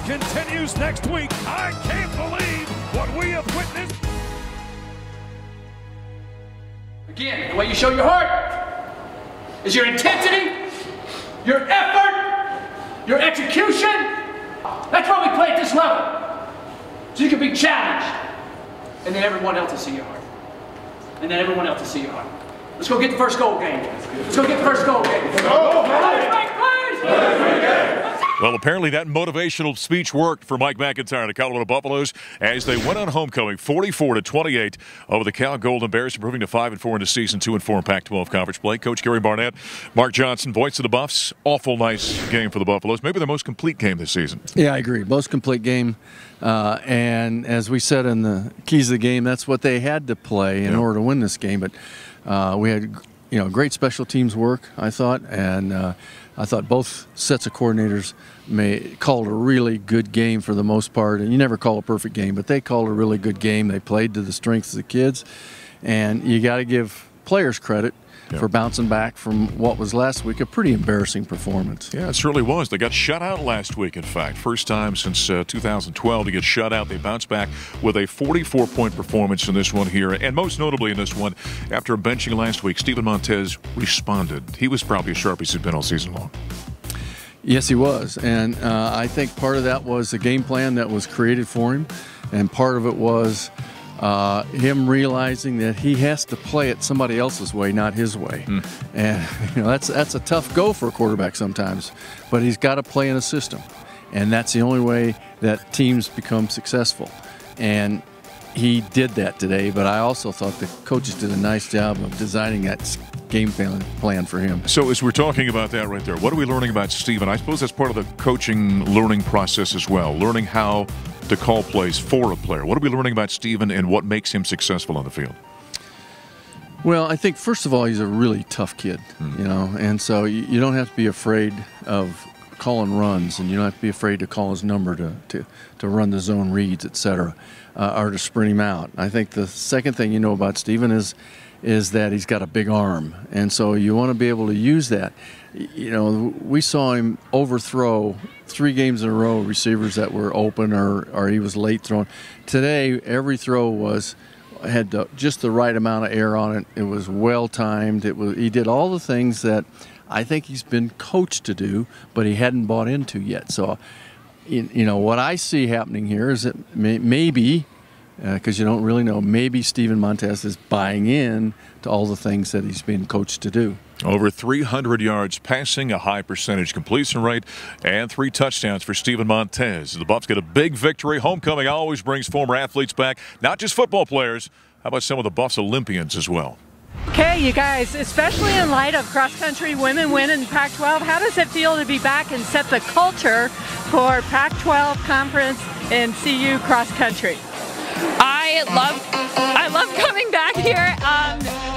continues next week. I can't believe what we have witnessed. Again, the way you show your heart is your intensity, your effort, your execution. That's why we play at this level. So you can be challenged. And then everyone else will see your heart. And then everyone else will see your heart. Let's go get the first goal game. Let's go get the first goal game. Well, apparently that motivational speech worked for Mike McIntyre and the Colorado Buffaloes as they went on homecoming 44-28 over the Cal Golden Bears, improving to 5-4 in the season, 2-4 in Pac-12 conference play. Coach Gary Barnett, Mark Johnson, voice of the Buffs. Awful nice game for the Buffaloes. Maybe the most complete game this season. Yeah, I agree. Most complete game. And as we said in the keys of the game, that's what they had to play in order to win this game. But we had, great special teams work, I thought, and I thought both sets of coordinators called a really good game for the most part. And you never call a perfect game, but they called a really good game. They played to the strengths of the kids, and you got to give players credit for bouncing back from what was last week a pretty embarrassing performance. Yeah, it certainly was. They got shut out last week, in fact. First time since 2012 to get shut out. They bounced back with a 44-point performance in this one here. And most notably in this one, after benching last week, Steven Montez responded. He was probably as sharp as he's been all season long. Yes, he was. And I think part of that was the game plan that was created for him. And part of it was him realizing that he has to play it somebody else's way, not his way. And that's a tough go for a quarterback sometimes, but he's got to play in a system, and that's the only way that teams become successful. And he did that today, but I also thought the coaches did a nice job of designing that game plan for him. So as we're talking about that right there, what are we learning about Steven? I suppose that's part of the coaching learning process as well, learning how to call plays for a player. What are we learning about Steven and what makes him successful on the field? Well, I think first of all, he's a really tough kid, and so you don't have to be afraid of calling runs, and you don't have to be afraid to call his number to run the zone reads, etc., or to sprint him out. I think the second thing you know about Steven is that he's got a big arm, and so you want to be able to use that. We saw him overthrow 3 games in a row receivers that were open or he was late throwing. Today, every throw had just the right amount of air on it. It was well timed. He did all the things that I think he's been coached to do, but he hadn't bought into yet. So, what I see happening here is that maybe, because you don't really know, maybe Steven Montez is buying in to all the things that he's been coached to do. Over 300 yards passing, a high percentage completion rate, and 3 touchdowns for Steven Montez. The Buffs get a big victory. Homecoming always brings former athletes back, not just football players. How about some of the Buffs Olympians as well? Okay, you guys, especially in light of cross-country women winning Pac-12, how does it feel to be back and set the culture for Pac-12 conference and CU cross-country? I love coming back here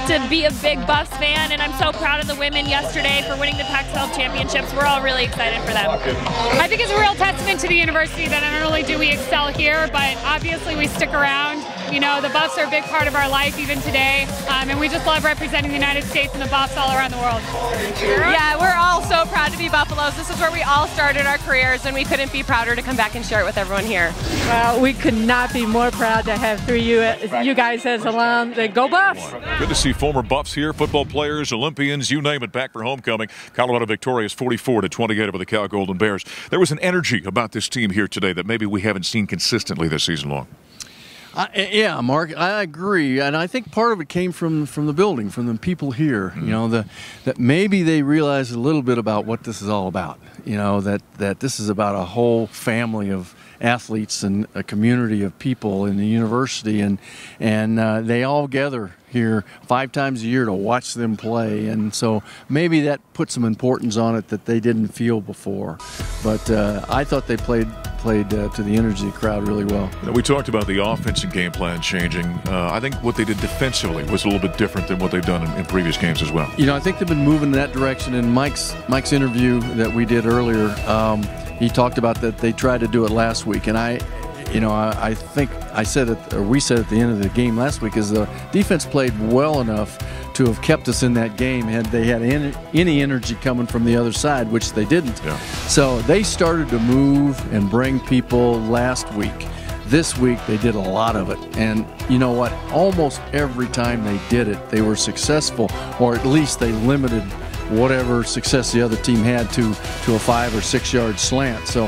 to be a big Buffs fan, and I'm so proud of the women yesterday for winning the Pac-12 championships. We're all really excited for them. I think it's a real testament to the university that not only do we excel here, but obviously we stick around. The Buffs are a big part of our life even today, and we just love representing the United States and the Buffs all around the world. Yeah, we're all so proud to be Buffaloes. This is where we all started our careers, and we couldn't be prouder to come back and share it with everyone here. Well, we could not be more proud to have you guys as alum. Go Buffs! Good to see former Buffs here, football players, Olympians, you name it, back for homecoming. Colorado victorious 44-28 over the Cal Golden Bears. There was an energy about this team here today that maybe we haven't seen consistently this season long. Yeah, Mark, I agree, and I think part of it came from the building, from the people here. That maybe they realized a little bit about what this is all about. That this is about a whole family of athletes and a community of people in the university, and they all gather here 5 times a year to watch them play, and so maybe that put some importance on it that they didn't feel before. But I thought they played to the energy of the crowd really well. We talked about the offensive game plan changing. I think what they did defensively was a little bit different than what they've done in previous games as well. I think they've been moving in that direction. In Mike's interview that we did earlier, he talked about that they tried to do it last week, and I think I said it, or we said at the end of the game last week, is the defense played well enough to have kept us in that game had they had any energy coming from the other side, which they didn't. Yeah. So they started to move and bring people last week. This week they did a lot of it, and you know what? Almost every time they did it, they were successful, or at least they limited whatever success the other team had to a 5 or 6 yard slant. So,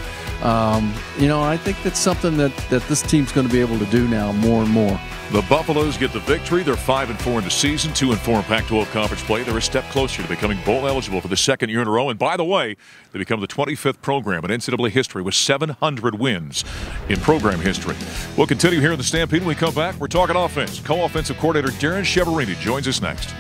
you know, I think that's something that this team's going to be able to do now more and more. The Buffaloes get the victory. They're 5-4 in the season, 2-4 in Pac-12 conference play. They're a step closer to becoming bowl eligible for the second year in a row. And by the way, they become the 25th program in NCAA history with 700 wins in program history. We'll continue here in the Stampede. When we come back, we're talking offense. Co-offensive coordinator Darrin Shevlin joins us next.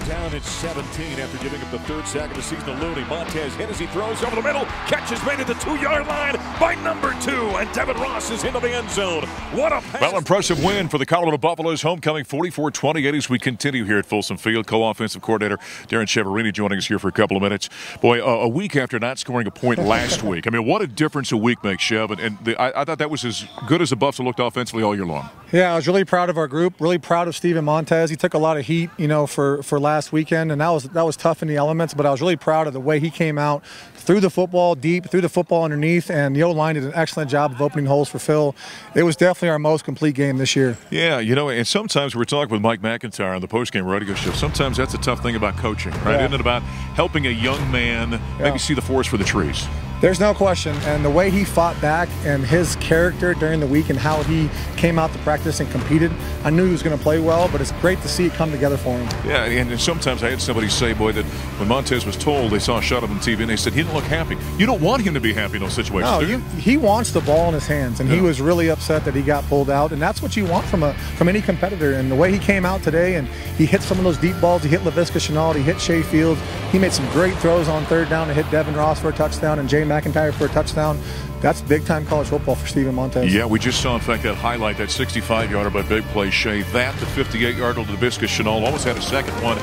Down at 17 after giving up the third sack of the season to Looney. Montez hit as he throws over the middle. Catch is made at the 2-yard line by number 2, and Devin Ross is into the end zone. What a pass. Well, impressive win for the Colorado Buffaloes. Homecoming 44-28 as we continue here at Folsom Field. Co-offensive coordinator Darrin Shevlin joining us here for a couple of minutes. Boy, a week after not scoring a point last week. I mean, what a difference a week makes, Shev. And I thought that was as good as the Buffs have looked offensively all year long. Yeah, I was really proud of our group, really proud of Steven Montez. He took a lot of heat, you know, for last weekend, and that was tough in the elements, but I was really proud of the way he came out, threw the football deep, threw the football underneath, and the O-line did an excellent job of opening holes for Phil. It was definitely our most complete game this year. Yeah, you know, and sometimes we're talking with Mike McIntyre on the postgame radio show. Sometimes that's a tough thing about coaching, right? Yeah. Isn't it about helping a young man maybe see the forest for the trees? There's no question, and the way he fought back and his character during the week and how he came out to practice and competed, I knew he was going to play well, but it's great to see it come together for him. Yeah, and sometimes I had somebody say, boy, that when Montez was told, they saw a shot of him on TV, and they said he didn't look happy. You don't want him to be happy in those situations, No, do you? he wants the ball in his hands, and Yeah. he was really upset that he got pulled out, and that's what you want from any competitor. And the way he came out today, and he hit some of those deep balls, he hit Laviska Shenault, he hit Shea Fields, he made some great throws on third down to hit Devin Ross for a touchdown and Jay McIntyre for a touchdown. That's big-time college football for Steven Montez. Yeah, we just saw, in fact, that highlight, that 65-yarder by big play Shea. That, the 58-yarder to Laviska Shenault, almost had a second one.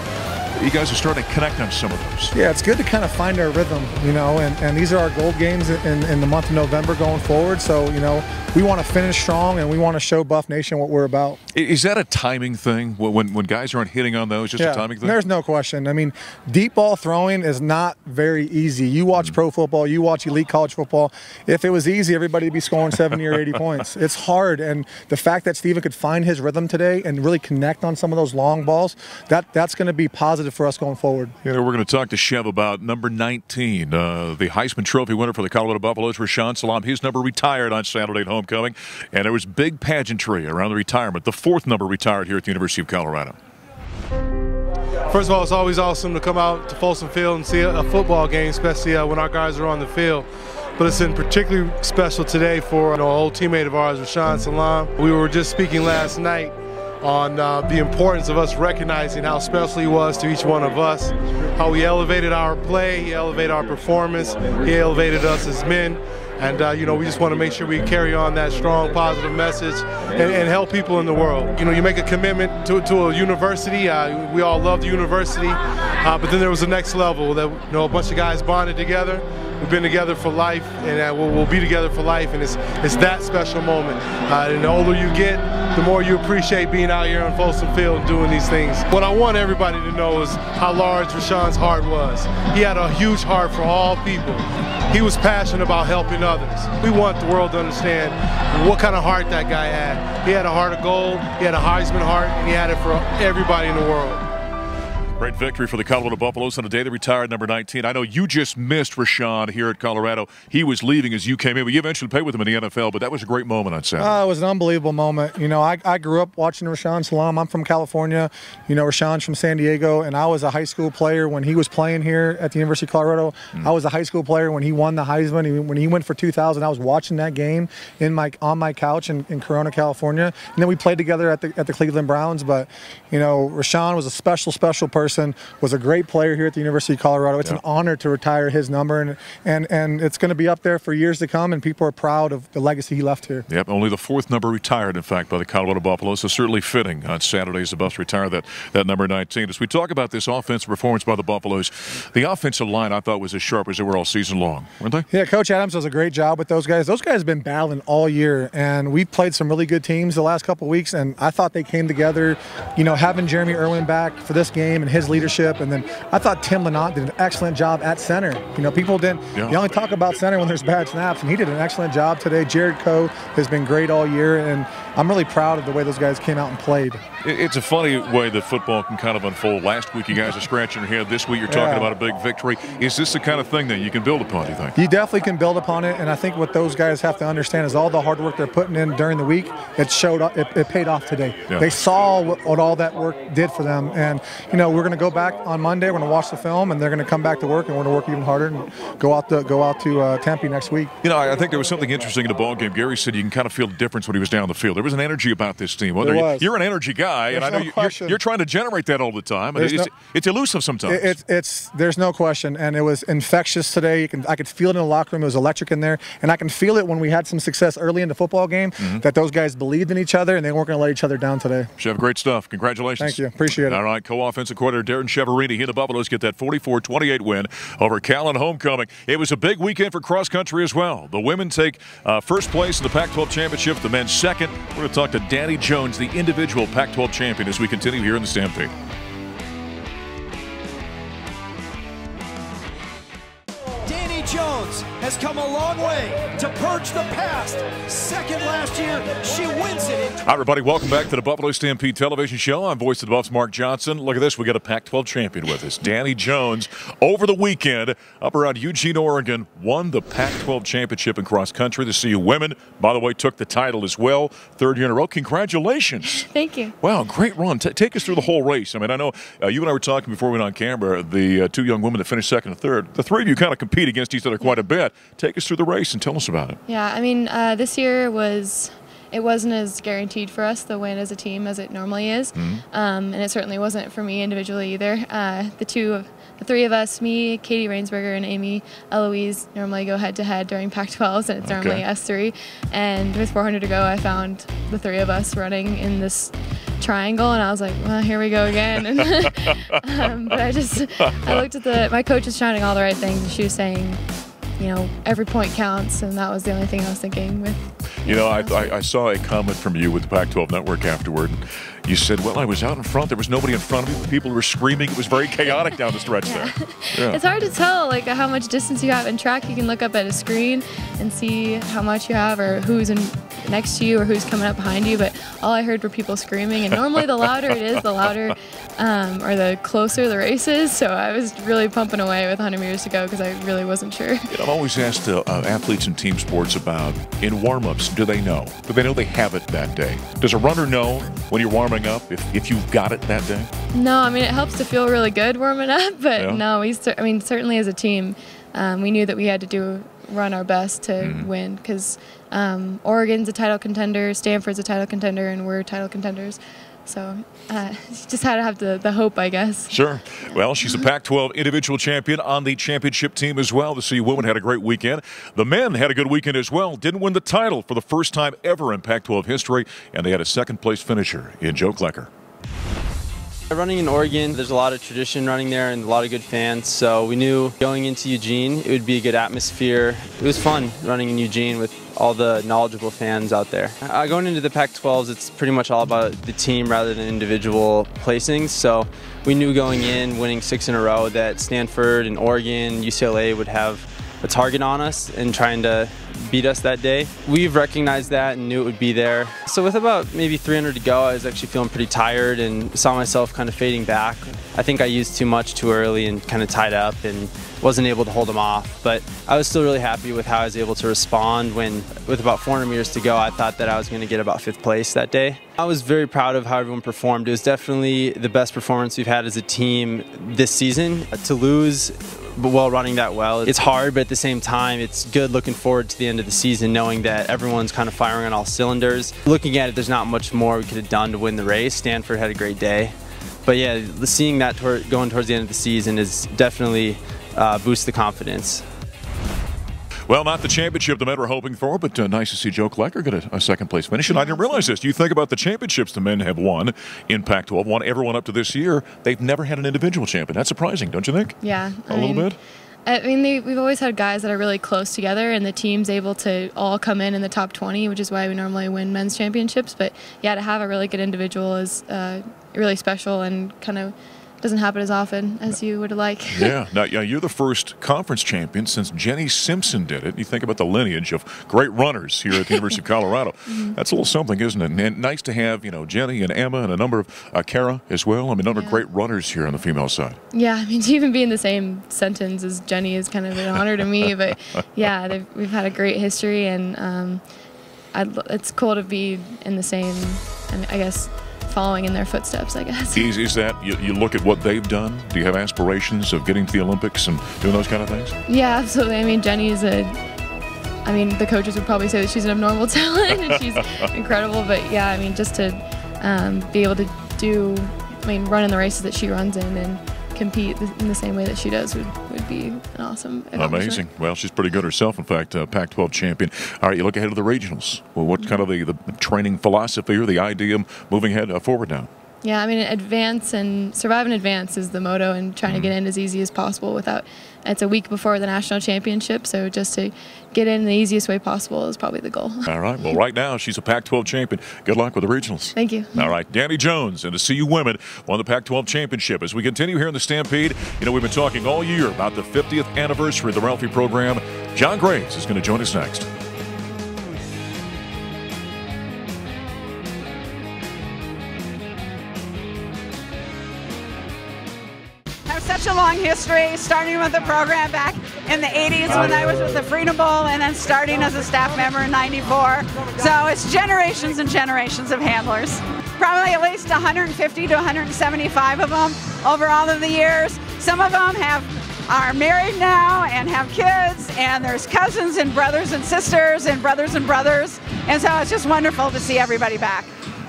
You guys are starting to connect on some of those. Yeah, it's good to kind of find our rhythm, you know, and these are our gold games in the month of November going forward. So, you know, we want to finish strong and we want to show Buff Nation what we're about. Is that a timing thing? When guys aren't hitting on those, just a timing thing? There's no question. I mean, deep ball throwing is not very easy. You watch pro football, you watch elite college football. If it was easy, everybody would be scoring 70 or 80 points. It's hard, and the fact that Steven could find his rhythm today and really connect on some of those long balls, that's going to be positive for us going forward. You know, we're going to talk to Shev about number 19, the Heisman Trophy winner for the Colorado Buffaloes, Rashaan Salaam. His number retired on Saturday at homecoming, and there was big pageantry around the retirement. The 4th number retired here at the University of Colorado. First of all, it's always awesome to come out to Folsom Field and see a football game, especially when our guys are on the field. But it's been particularly special today for an old teammate of ours, Rashaan Salaam. We were just speaking last night on the importance of us recognizing how special he was to each one of us, how he elevated our play, he elevated our performance, he elevated us as men. And, you know, we just want to make sure we carry on that strong, positive message and help people in the world. You know, you make a commitment to a university. We all love the university. But then there was the next level that, you know, a bunch of guys bonded together. We've been together for life, and we'll be together for life, and it's that special moment. And the older you get, the more you appreciate being out here on Folsom Field and doing these things. What I want everybody to know is how large Rashaan's heart was. He had a huge heart for all people. He was passionate about helping others. We want the world to understand what kind of heart that guy had. He had a heart of gold, he had a Heisman heart, and he had it for everybody in the world. Great victory for the Colorado Buffaloes on the day they retired number 19. I know you just missed Rashaan here at Colorado. He was leaving as you came in, but you eventually played with him in the NFL, but that was a great moment on Saturday. It was an unbelievable moment. You know, I grew up watching Rashaan Salaam. I'm from California. You know, Rashaan's from San Diego, and I was a high school player when he was playing here at the University of Colorado. I was a high school player when he won the Heisman. When he went for 2,000, I was watching that game on my couch in Corona, California. And then we played together at the Cleveland Browns. But, you know, Rashaan was a special, special person. person, was a great player here at the University of Colorado. It's an honor to retire his number, and it's going to be up there for years to come, and people are proud of the legacy he left here. Yep, only the 4th number retired, in fact, by the Colorado Buffaloes, so certainly fitting on Saturday as the Buffs retire that number 19. As we talk about this offensive performance by the Buffaloes, the offensive line I thought was as sharp as they were all season long, weren't they? Yeah, Coach Adams does a great job with those guys. Those guys have been battling all year, and we've played some really good teams the last couple of weeks, and I thought they came together, you know, having Jeremy Irwin back for this game and his leadership, and then I thought Tim Lynott did an excellent job at center. You know, people didn't, you only talk about center when there's bad snaps, and he did an excellent job today. Jared Coe has been great all year, and I'm really proud of the way those guys came out and played. It's a funny way that football can kind of unfold. Last week you guys are scratching your head. This week you're talking about a big victory. Is this the kind of thing that you can build upon, do you think? You definitely can build upon it, and I think what those guys have to understand is all the hard work they're putting in during the week, it showed up, it paid off today. They saw what all that work did for them, and you know, we're going to go back on Monday, we're going to watch the film, and they're going to come back to work, and we're going to work even harder and go out to Tempe next week. You know, I think there was something interesting in the ball game. Gary said you can kind of feel the difference when he was down the field. There was an energy about this team. Well, you're an energy guy, and I know you're trying to generate that all the time. It's elusive sometimes. There's no question, and it was infectious today. I could feel it in the locker room. It was electric in there, and I can feel it when we had some success early in the football game, that those guys believed in each other, and they weren't going to let each other down today. Chev, great stuff. Congratulations. Thank you. Appreciate it. All right, co-offensive coordinator Darrin Shevlin here. The Buffaloes get that 44-28 win over Cal in homecoming. It was a big weekend for cross country as well. The women take first place in the Pac-12 championship. The men second. We're going to talk to Danny Jones, the individual Pac-12 champion, as we continue here in the Stampede. Danny Jones has come a long way to purge the past. Second last year, she wins it. Hi, everybody. Welcome back to the Buffalo Stampede television show. I'm voice of the Buffs, Mark Johnson. Look at this. We got a Pac-12 champion with us. Danny Jones, over the weekend, up around Eugene, Oregon, won the Pac-12 championship in cross country. The CU women, by the way, took the title as well. 3rd year in a row. Congratulations. Thank you. Wow, great run. Take us through the whole race. I mean, I know you and I were talking before we went on camera, the 2 young women that finished 2nd and 3rd. The 3 of you kind of compete against each other quite a bit. Take us through the race and tell us about it. Yeah, I mean, this year it wasn't as guaranteed for us, the win as a team, as it normally is. And it certainly wasn't for me individually either. The 3 of us, me, Katie Rainsberger, and Amy Eloise, normally go head-to-head during Pac-12s, and it's normally us 3. And with 400 to go, I found the 3 of us running in this triangle, and I was like, well, here we go again. And, but I looked at my coach was shouting all the right things, and she was saying, you know, every point counts, and that was the only thing I was thinking with. You know, I saw a comment from you with the Pac-12 Network afterward. You said, well, I was out in front. There was nobody in front of me. People were screaming. It was very chaotic down the stretch there. Yeah. It's hard to tell, like, how much distance you have in track. You can look up at a screen and see how much you have or who's next to you or who's coming up behind you, but all I heard were people screaming, and normally the louder it is, the louder or the closer the race is, so I was really pumping away with 100 meters to go because I really wasn't sure. I've always asked athletes in team sports about, in warm-ups, do they know? Do they know they have it that day? Does a runner know when you're warming up if you've got it that day? No, I mean, it helps to feel really good warming up, but no, I mean, certainly as a team, we knew that we had to run our best to win because Oregon's a title contender, Stanford's a title contender, and we're title contenders. So just had to have the hope, I guess. Sure. Well, she's a Pac-12 individual champion on the championship team as well. The CU women had a great weekend. The men had a good weekend as well. Didn't win the title for the first time ever in Pac-12 history, and they had a second-place finisher in Joe Klecker. Running in Oregon, there's a lot of tradition running there and a lot of good fans, so we knew going into Eugene it would be a good atmosphere. It was fun running in Eugene with all the knowledgeable fans out there. Going into the Pac-12s, it's pretty much all about the team rather than individual placings, so we knew going in, winning 6 in a row, that Stanford and Oregon, UCLA would have a target on us and trying to beat us that day. We've recognized that and knew it would be there. So with about maybe 300 to go, I was actually feeling pretty tired and saw myself kind of fading back. I think I used too much too early and kind of tied up and wasn't able to hold them off. But I was still really happy with how I was able to respond when, with about 400 meters to go, I thought that I was going to get about 5th place that day. I was very proud of how everyone performed. It was definitely the best performance we've had as a team this season. To lose while running that well, it's hard, but at the same time, it's good looking forward to the end of the season, knowing that everyone's kind of firing on all cylinders. Looking at it, there's not much more we could have done to win the race. Stanford had a great day. But yeah, seeing that going towards the end of the season is definitely boosts the confidence. Well, not the championship the men were hoping for, but nice to see Joe Klecker get a second-place finish. And I didn't realize this. You think about the championships the men have won in Pac-12, won everyone up to this year. They've never had an individual champion. That's surprising, don't you think? Yeah. A little bit? I mean, we've always had guys that are really close together, and the team's able to all come in the top 20, which is why we normally win men's championships. But, yeah, to have a really good individual is really special and kind of doesn't happen as often as you would like. Yeah. Now, you're the first conference champion since Jenny Simpson did it. You think about the lineage of great runners here at the University of Colorado. That's a little something, isn't it? And nice to have, Jenny and Emma and a number of Kara as well. I mean, a number of great runners here on the female side. Yeah, I mean, to even be in the same sentence as Jenny is kind of an honor to me. But, yeah, we've had a great history, and it's cool to be in the same, I guess, following in their footsteps, I guess. Is that, you look at what they've done? Do you have aspirations of getting to the Olympics and doing those kind of things? Yeah, absolutely. I mean, Jenny is the coaches would probably say that she's an abnormal talent and she's incredible, but yeah, I mean, just to be able to run in the races that she runs in and compete in the same way that she does would be an awesome accomplishment. Amazing. Well, she's pretty good herself, in fact, Pac-12 champion. All right, you look ahead to the regionals. Well, what kind of the training philosophy or the idea moving ahead forward now? Yeah, I mean, advance and survive and advance is the motto, and trying to get in as easy as possible without. It's a week before the national championship, so just to get in the easiest way possible is probably the goal. All right. Well, right now she's a Pac-12 champion. Good luck with the regionals. Thank you. All right. Danny Jones and the CU women won the Pac-12 championship. As we continue here in the Stampede, we've been talking all year about the 50th anniversary of the Ralphie program. John Graves is going to join us next. Such a long history, starting with the program back in the 80s when I was with the Freedom Bowl, and then starting as a staff member in '94. So it's generations and generations of handlers. Probably at least 150 to 175 of them over all of the years. Some of them are married now and have kids, and there's cousins and brothers and sisters and brothers. And so it's just wonderful to see everybody back.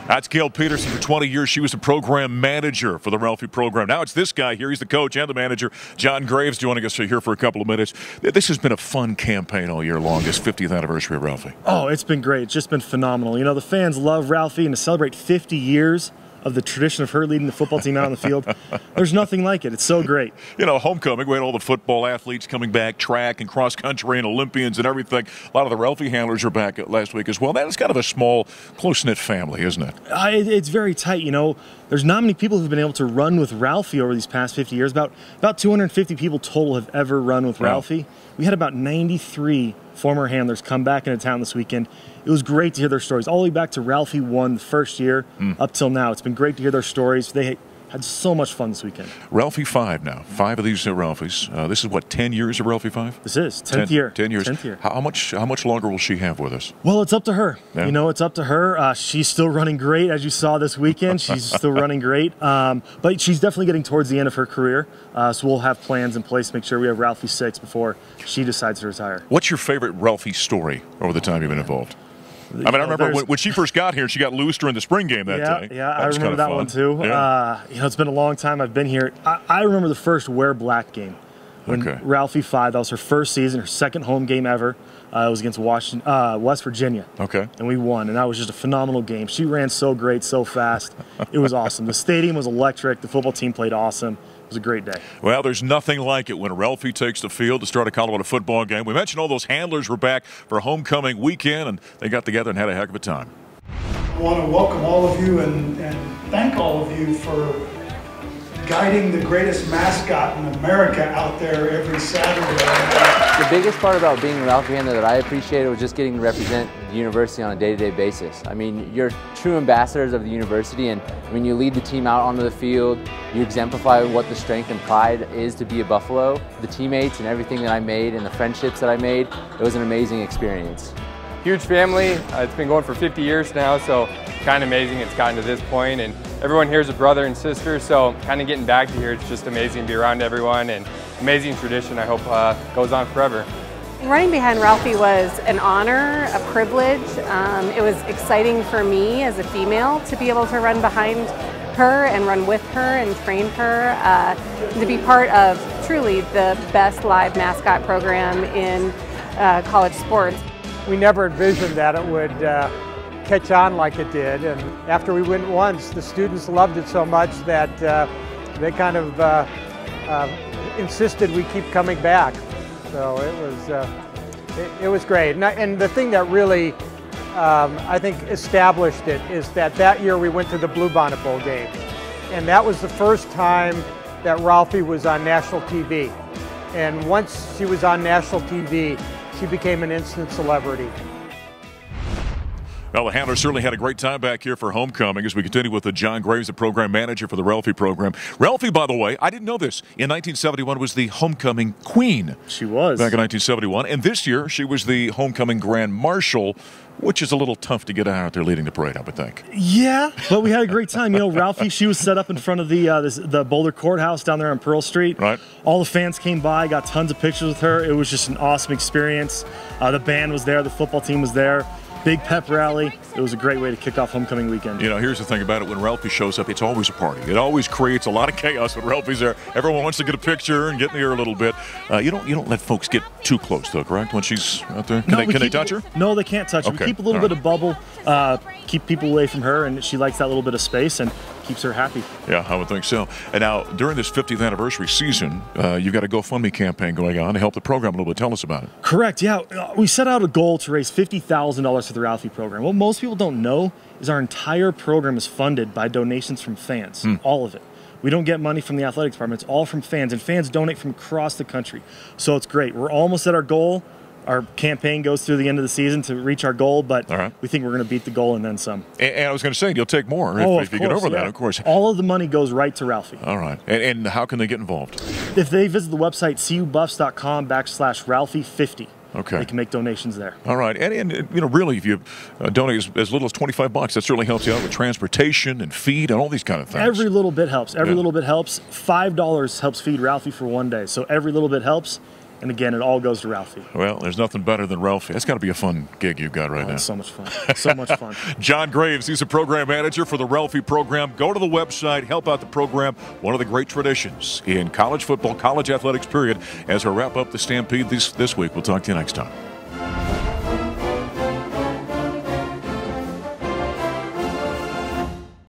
That's Gail Peterson. For 20 years, she was the program manager for the Ralphie program. Now it's this guy here. He's the coach and the manager. John Graves joining us here for a couple of minutes. This has been a fun campaign all year long, this 50th anniversary of Ralphie. Oh, it's been great. It's just been phenomenal. The fans love Ralphie, and to celebrate 50 years of the tradition of her leading the football team out on the field, there's nothing like it. It's so great. Homecoming, we had all the football athletes coming back, track and cross country and Olympians and everything. A lot of the Ralphie handlers are back last week as well. That is kind of a small, close-knit family, isn't it? It's very tight. There's not many people who've been able to run with Ralphie over these past 50 years. About 250 people total have ever run with Ralphie. We had about 93 former handlers come back into town this weekend. It was great to hear their stories, all the way back to Ralphie won the first year up till now. It's been great to hear their stories. They had so much fun this weekend. Ralphie 5 now. 5 of these are Ralphies. This is what, 10 years of Ralphie 5? This is 10th year. 10 years. 10th year. How much longer will she have with us? Well, it's up to her. Yeah. It's up to her. She's still running great, as you saw this weekend. She's still running great. But she's definitely getting towards the end of her career. So we'll have plans in place to make sure we have Ralphie 6 before she decides to retire. What's your favorite Ralphie story over the time you've been involved? I remember when she first got here, she got loose during the spring game that day. Yeah, I remember that one too. Yeah. It's been a long time I've been here. I remember the first Wear Black game. When Ralphie 5, that was her first season, her second home game ever. It was against West Virginia. Okay. And we won, and that was just a phenomenal game. She ran so great, so fast. It was awesome. The stadium was electric. The football team played awesome. It was a great day. Well, there's nothing like it when Ralphie takes the field to start a Colorado football game. We mentioned all those handlers were back for homecoming weekend, and they got together and had a heck of a time. I want to welcome all of you and thank all of you for guiding the greatest mascot in America out there every Saturday. The biggest part about being a Ralphie handler that I appreciated was just getting to represent the university on a day-to-day basis. I mean, you're true ambassadors of the university, and I mean, you lead the team out onto the field, you exemplify what the strength and pride is to be a Buffalo. The teammates and everything that I made and the friendships that I made, it was an amazing experience. Huge family. It's been going for 50 years now, so kind of amazing it's gotten to this point, and everyone here is a brother and sister, so kind of getting back to here, it's just amazing to be around everyone, and amazing tradition I hope goes on forever. Running behind Ralphie was an honor, a privilege. It was exciting for me as a female to be able to run behind her and run with her and train her, to be part of truly the best live mascot program in college sports. We never envisioned that it would catch on like it did, and after we went once, the students loved it so much that they kind of insisted we keep coming back. So it was great. And the thing that really I think established it is that year we went to the Bluebonnet Bowl game, and that was the first time that Ralphie was on national TV. And once she was on national TV, she became an instant celebrity. Well, the handler certainly had a great time back here for homecoming as we continue with John Graves, the program manager for the Ralphie program. Ralphie, by the way, I didn't know this, in 1971 was the homecoming queen. She was. Back in 1971. And this year, she was the homecoming grand marshal, which is a little tough to get out there leading the parade, I would think. Yeah, but we had a great time. You know, Ralphie, she was set up in front of the Boulder Courthouse down there on Pearl Street. Right. All the fans came by, got tons of pictures with her. It was just an awesome experience. The band was there, the football team was there. Big pep rally. It was a great way to kick off homecoming weekend. You know, here's the thing about it. When Ralphie shows up, it's always a party. It always creates a lot of chaos when Ralphie's there. Everyone wants to get a picture and get in the air a little bit. You don't let folks get too close, though, correct? When she's out there, can they touch her? No, they can't touch her. Okay. We keep a little bit of bubble, keep people away from her, and she likes that little bit of space and keeps her happy. Yeah, I would think so. And now, during this 50th anniversary season, you've got a GoFundMe campaign going on to help the program a little bit. Tell us about it. Correct, yeah. We set out a goal to raise $50,000 for the Ralphie program. What most people don't know is our entire program is funded by donations from fans, all of it. We don't get money from the athletics department. It's all from fans, and fans donate from across the country. So it's great. We're almost at our goal. Our campaign goes through the end of the season to reach our goal, but we think we're going to beat the goal and then some. And I was going to say, you'll take more if you get over that, of course. All of the money goes right to Ralphie. All right. And how can they get involved? If they visit the website cubuffs.com/Ralphie50. Okay. They can make donations there. All right. And you know, really, if you donate as little as $25, that certainly helps you out with transportation and feed and all these kind of things. Every little bit helps. Every little bit helps. $5 helps feed Ralphie for one day. So every little bit helps. And again, it all goes to Ralphie. Well, there's nothing better than Ralphie. That's got to be a fun gig you've got right now. It's so much fun. So much fun. John Graves, he's a program manager for the Ralphie program. Go to the website, help out the program. One of the great traditions in college football, college athletics, period, as we wrap up the Stampede this week. We'll talk to you next time.